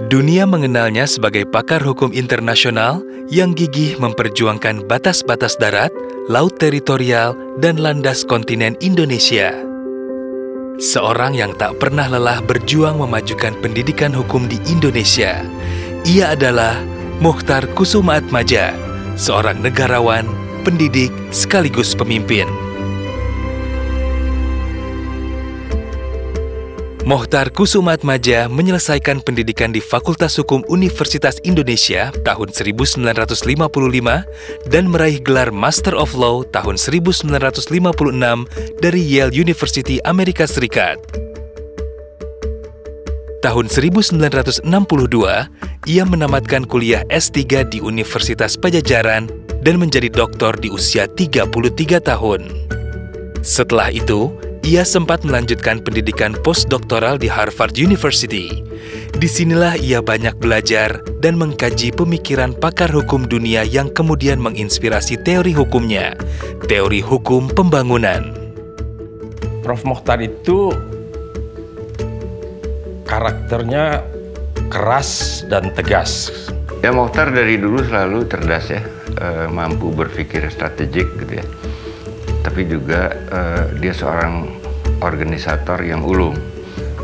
Dunia mengenalnya sebagai pakar hukum internasional yang gigih memperjuangkan batas-batas darat, laut teritorial, dan landas kontinen Indonesia. Seorang yang tak pernah lelah berjuang memajukan pendidikan hukum di Indonesia. Ia adalah Mochtar Kusumaatmadja, seorang negarawan, pendidik, sekaligus pemimpin. Mochtar Kusumaatmadja menyelesaikan pendidikan di Fakultas Hukum Universitas Indonesia tahun 1955 dan meraih gelar Master of Law tahun 1956 dari Yale University, Amerika Serikat. Tahun 1962, ia menamatkan kuliah S3 di Universitas Padjadjaran dan menjadi doktor di usia 33 tahun. Setelah itu, ia sempat melanjutkan pendidikan postdoktoral di Harvard University. Disinilah ia banyak belajar dan mengkaji pemikiran pakar hukum dunia yang kemudian menginspirasi teori hukumnya, teori hukum pembangunan. Prof. Mochtar itu karakternya keras dan tegas. Ya, Mochtar dari dulu selalu cerdas ya, mampu berpikir strategik gitu ya. Tapi juga dia seorang organisator yang ulung.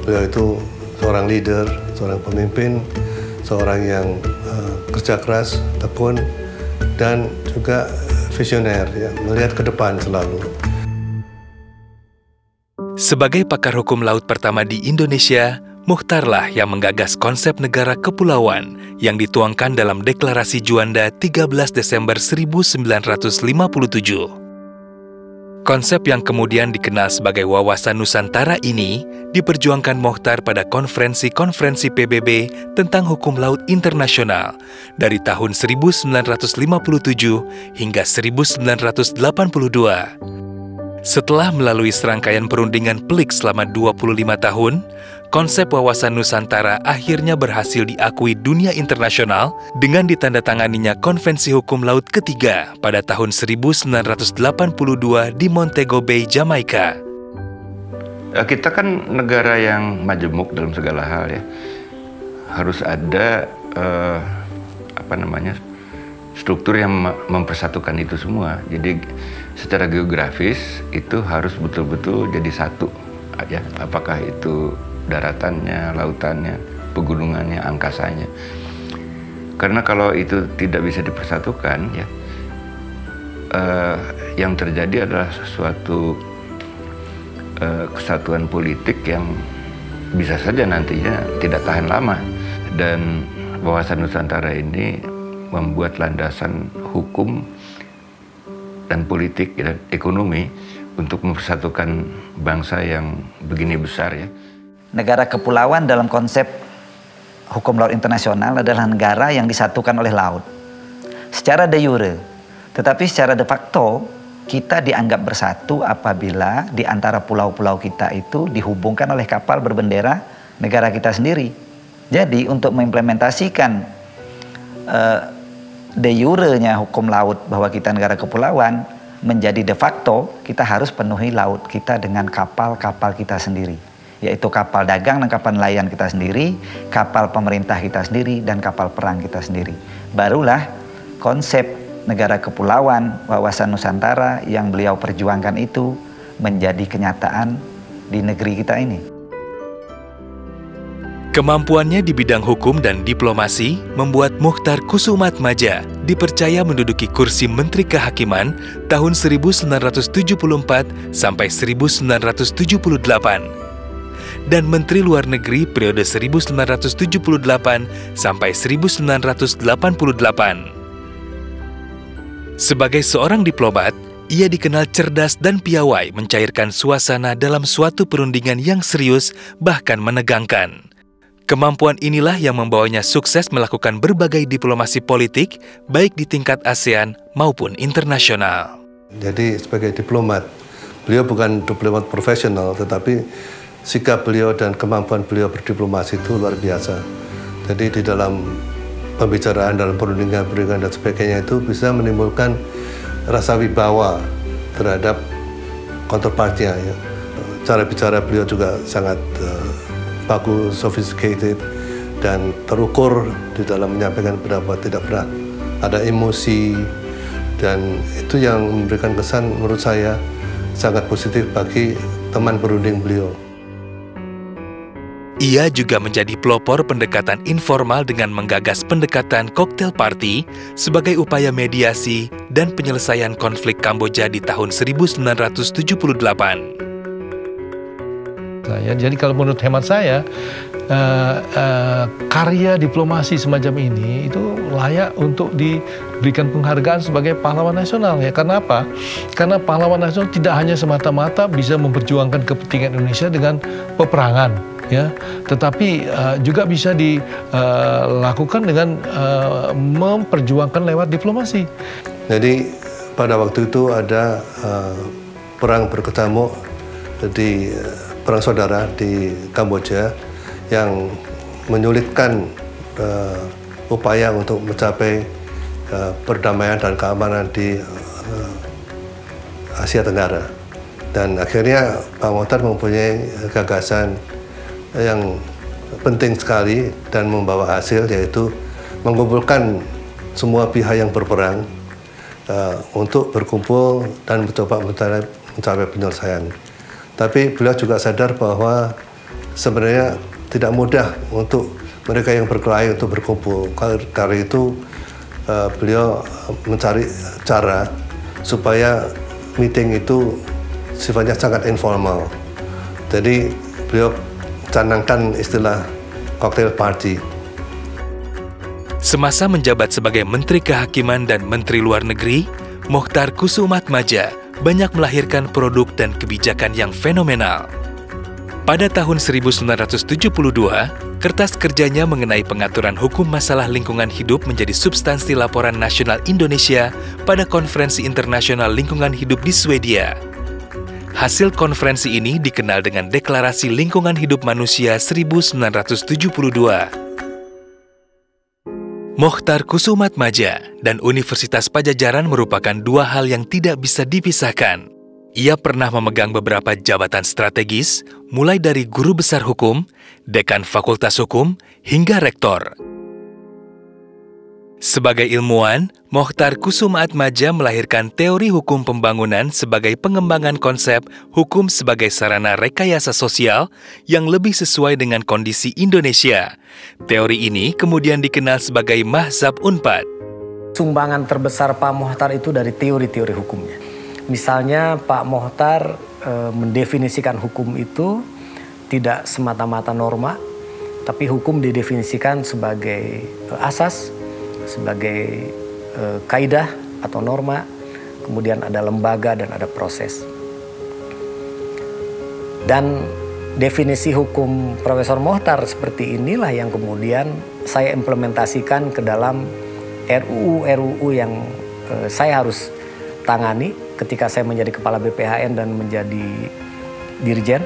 Beliau itu seorang leader, seorang pemimpin, seorang yang kerja keras, tekun, dan juga visioner, ya, melihat ke depan selalu. Sebagai pakar hukum laut pertama di Indonesia, Mochtarlah yang menggagas konsep negara kepulauan yang dituangkan dalam Deklarasi Juanda 13 Desember 1957. Konsep yang kemudian dikenal sebagai Wawasan Nusantara ini diperjuangkan Mochtar pada konferensi-konferensi PBB tentang hukum laut internasional dari tahun 1957 hingga 1982. Setelah melalui serangkaian perundingan pelik selama 25 tahun, konsep Wawasan Nusantara akhirnya berhasil diakui dunia internasional dengan ditandatanganinya Konvensi Hukum Laut ketiga pada tahun 1982 di Montego Bay, Jamaika. Kita kan negara yang majemuk dalam segala hal ya. Harus ada struktur yang mempersatukan itu semua. Jadi secara geografis itu harus betul-betul jadi satu ya. Apakah itu daratannya, lautannya, pegunungannya, angkasanya. Karena kalau itu tidak bisa dipersatukan, ya, yang terjadi adalah suatu kesatuan politik yang bisa saja nantinya tidak tahan lama. Dan Wawasan Nusantara ini membuat landasan hukum dan politik dan ekonomi untuk mempersatukan bangsa yang begini besar ya. Negara kepulauan dalam konsep hukum laut internasional adalah negara yang disatukan oleh laut secara de jure, tetapi secara de facto kita dianggap bersatu apabila di antara pulau-pulau kita itu dihubungkan oleh kapal berbendera negara kita sendiri. Jadi untuk mengimplementasikan de jure-nya hukum laut bahwa kita negara kepulauan menjadi de facto, kita harus penuhi laut kita dengan kapal-kapal kita sendiri, yaitu kapal dagang dan kapal nelayan kita sendiri, kapal pemerintah kita sendiri, dan kapal perang kita sendiri. Barulah konsep negara kepulauan, Wawasan Nusantara yang beliau perjuangkan itu menjadi kenyataan di negeri kita ini. Kemampuannya di bidang hukum dan diplomasi membuat Mochtar Kusumaatmadja dipercaya menduduki kursi Menteri Kehakiman tahun 1974 sampai 1978 dan Menteri Luar Negeri periode 1978 sampai 1988. Sebagai seorang diplomat, ia dikenal cerdas dan piawai mencairkan suasana dalam suatu perundingan yang serius bahkan menegangkan. Kemampuan inilah yang membawanya sukses melakukan berbagai diplomasi politik, baik di tingkat ASEAN maupun internasional. Jadi sebagai diplomat, beliau bukan diplomat profesional, tetapi sikap beliau dan kemampuan beliau berdiplomasi itu luar biasa. Jadi di dalam pembicaraan, dalam perundingan dan sebagainya itu bisa menimbulkan rasa wibawa terhadap counterpartnya. Ya. Cara bicara beliau juga sangat bagus, sophisticated, dan terukur di dalam menyampaikan pendapat, tidak pernah ada emosi, dan itu yang memberikan kesan menurut saya sangat positif bagi teman berunding beliau. Ia juga menjadi pelopor pendekatan informal dengan menggagas pendekatan cocktail party sebagai upaya mediasi dan penyelesaian konflik Kamboja di tahun 1978. Jadi kalau menurut hemat saya, karya diplomasi semacam ini itu layak untuk diberikan penghargaan sebagai pahlawan nasional ya. Karena apa? Karena pahlawan nasional tidak hanya semata-mata bisa memperjuangkan kepentingan Indonesia dengan peperangan ya, tetapi juga bisa dilakukan dengan memperjuangkan lewat diplomasi. Jadi pada waktu itu ada perang berkecamuk di perang saudara di Kamboja yang menyulitkan upaya untuk mencapai perdamaian dan keamanan di Asia Tenggara. Dan akhirnya Pak Mokhtar mempunyai gagasan yang penting sekali dan membawa hasil, yaitu mengumpulkan semua pihak yang berperang untuk berkumpul dan mencoba mencapai penyelesaian. Tapi beliau juga sadar bahwa sebenarnya tidak mudah untuk mereka yang berkelahi untuk berkumpul. Karena itu beliau mencari cara supaya meeting itu sifatnya sangat informal. Jadi beliau canangkan istilah cocktail party. Semasa menjabat sebagai Menteri Kehakiman dan Menteri Luar Negeri, Mokhtar Kusumaatmadja banyak melahirkan produk dan kebijakan yang fenomenal. Pada tahun 1972, kertas kerjanya mengenai pengaturan hukum masalah lingkungan hidup menjadi substansi laporan nasional Indonesia pada Konferensi Internasional Lingkungan Hidup di Swedia. Hasil konferensi ini dikenal dengan Deklarasi Lingkungan Hidup Manusia 1972. Mokhtar Kusumaatmadja dan Universitas Padjadjaran merupakan dua hal yang tidak bisa dipisahkan. Ia pernah memegang beberapa jabatan strategis, mulai dari guru besar hukum, dekan fakultas hukum, hingga rektor. Sebagai ilmuwan, Mokhtar Kusumaatmadja melahirkan teori hukum pembangunan sebagai pengembangan konsep hukum sebagai sarana rekayasa sosial yang lebih sesuai dengan kondisi Indonesia. Teori ini kemudian dikenal sebagai Mahzab Unpad. Sumbangan terbesar Pak Mokhtar itu dari teori-teori hukumnya. Misalnya Pak Mokhtar mendefinisikan hukum itu tidak semata-mata norma, tapi hukum didefinisikan sebagai asas, sebagai kaidah atau norma, kemudian ada lembaga dan ada proses. Dan definisi hukum Profesor Mokhtar seperti inilah yang kemudian saya implementasikan ke dalam RUU yang saya harus tangani ketika saya menjadi Kepala BPHN dan menjadi Dirjen.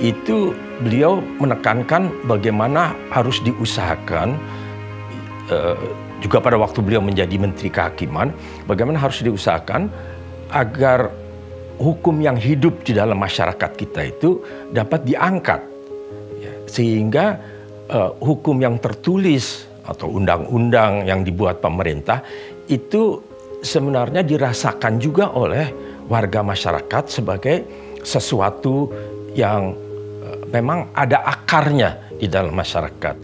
Itu beliau menekankan bagaimana harus diusahakan, juga pada waktu beliau menjadi Menteri Kehakiman, bagaimana harus diusahakan agar hukum yang hidup di dalam masyarakat kita itu dapat diangkat, sehingga hukum yang tertulis atau undang-undang yang dibuat pemerintah itu sebenarnya dirasakan juga oleh warga masyarakat sebagai sesuatu yang memang ada akarnya di dalam masyarakat.